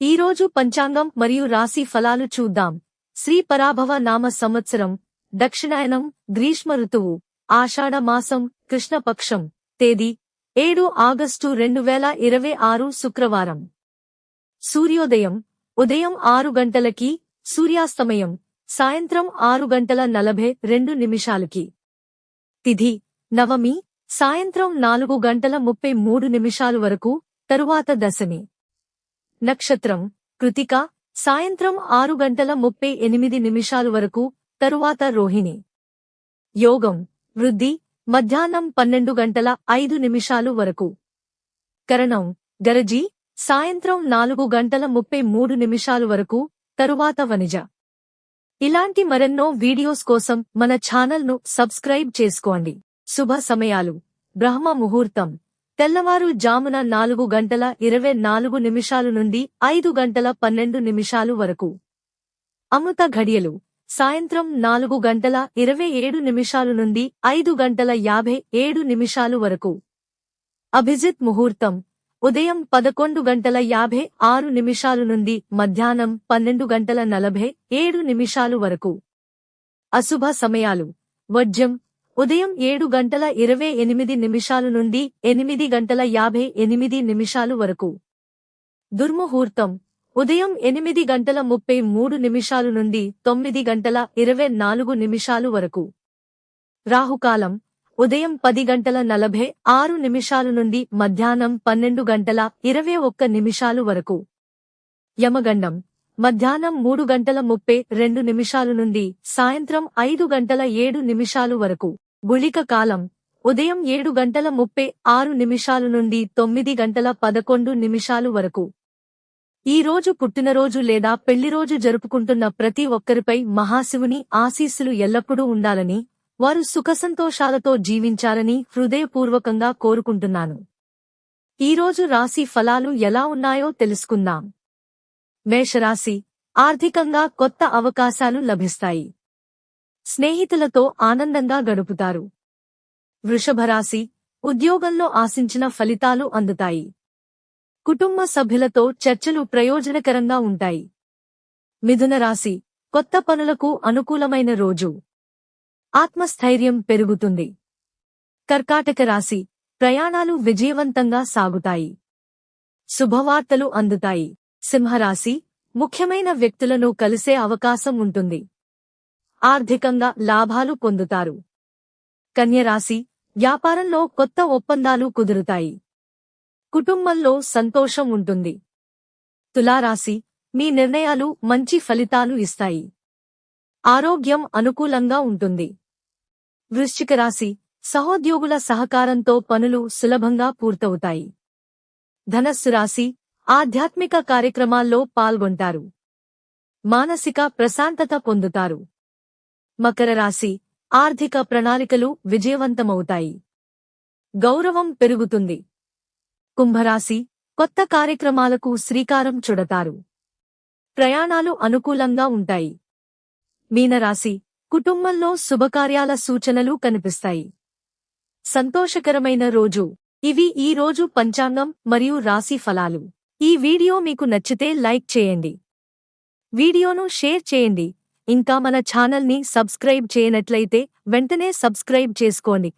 ఈరోజు పంచాంగం మరియు రాశి ఫలాలు చూద్దాం. శ్రీ పరాభవ నామ సంవత్సరం, దక్షిణాయనం, గ్రీష్మ ఋతువు, ఆషాఢ మాసం, కృష్ణపక్షం. తేదీ 7 ఆగస్టు 2026 శుక్రవారం. సూర్యోదయం ఉదయం 6 గంటలకి, సూర్యాస్తమయం సాయంత్రం 6:42 తిథి నవమి, సాయంత్రం 4:33 వరకు, తరువాత దశమి. నక్షత్రం కృతిక, సాయంత్రం 6:38 వరకు, తరువాత రోహిణి. యోగం వృద్ధి, మధ్యాహ్నం 12:05 వరకు. కరణం గరజి, సాయంత్రం 4:33 వరకు, తరువాత వనిజ. ఇలాంటి మరెన్నో వీడియోస్ కోసం మన ఛానల్ను సబ్స్క్రైబ్ చేసుకోండి. శుభ సమయాలు: బ్రహ్మ ముహూర్తం తెల్లవారు జామున 4:24 నుండి 5:12 వరకు. అమృత ఘడియలు సాయంత్రం 4:27 నుండి 5:57 వరకు. అభిజిత్ ముహూర్తం ఉదయం 11:56 నుండి మధ్యాహ్నం 12:47 వరకు. అశుభ సమయాలు: వర్జ్యం ఉదయం 7:28 నుండి 8:58 వరకు. దుర్ముహూర్తం ఉదయం 8:33 నుండి 9:24 వరకు. రాహుకాలం ఉదయం 10:46 నుండి మధ్యాహ్నం 12:21 వరకు. యమగండం మధ్యాహ్నం 3:32 నుండి సాయంత్రం 5:07 వరకు. గుళిక కాలం ఉదయం 7:36 నుండి 9:11 వరకు. ఈ రోజు పుట్టినరోజు లేదా పెళ్లిరోజు జరుపుకుంటున్న ప్రతి ఒక్కరిపై మహాశివుని ఆశీస్సులు ఎల్లప్పుడూ ఉండాలని, వారు సుఖసంతోషాలతో జీవించాలని హృదయపూర్వకంగా కోరుకుంటున్నాను. ఈరోజు రాశి ఫలాలు ఎలా ఉన్నాయో తెలుసుకుందాం. మేషరాశి: ఆర్థికంగా కొత్త అవకాశాలు లభిస్తాయి. స్నేహితులతో ఆనందంగా గడుపుతారు. వృషభరాశి: ఉద్యోగంలో ఆశించిన ఫలితాలు అందుతాయి. కుటుంబ సభ్యులతో చర్చలు ప్రయోజనకరంగా ఉంటాయి. మిథున రాశి: కొత్త పనులకు అనుకూలమైన రోజు. ఆత్మస్థైర్యం పెరుగుతుంది. కర్కాటక రాశి: ప్రయాణాలు విజయవంతంగా సాగుతాయి. శుభవార్తలు అందుతాయి. సింహరాశి: ముఖ్యమైన వ్యక్తులను కలిసే అవకాశం ఉంటుంది. ఆర్థికంగా లాభాలు పొందుతారు. కన్యరాశి: వ్యాపారంలో కొత్త ఒప్పందాలు కుదురుతాయి. కుటుంబంలో సంతోషం ఉంటుంది. తులారాశి: మీ నిర్ణయాలు మంచి ఫలితాలు ఇస్తాయి. ఆరోగ్యం అనుకూలంగా ఉంటుంది. వృశ్చిక రాశి: సహోద్యోగుల సహకారంతో పనులు సులభంగా పూర్తవుతాయి. ధనస్సు రాశి: ఆధ్యాత్మిక కార్యక్రమాల్లో పాల్గొంటారు. మానసిక ప్రశాంతత పొందుతారు. మకర రాశి: ఆర్థిక ప్రణాళికలు విజయవంతమవుతాయి. గౌరవం పెరుగుతుంది. కుంభరాశి: కొత్త కార్యక్రమాలకు శ్రీకారం చుడతారు. ప్రయాణాలు అనుకూలంగా ఉంటాయి. మీనరాశి: కుటుంబంలో శుభకార్యాల సూచనలు కనిపిస్తాయి. సంతోషకరమైన రోజు. ఇవి ఈ రోజు పంచాంగం మరియు రాశి ఫలాలు. ఈ వీడియో మీకు నచ్చితే లైక్ చేయండి. వీడియోను షేర్ చేయండి. ఇంకా మన ఛానల్ని సబ్స్క్రైబ్ చేయనట్లయితే వెంటనే సబ్స్క్రైబ్ చేసుకోండి.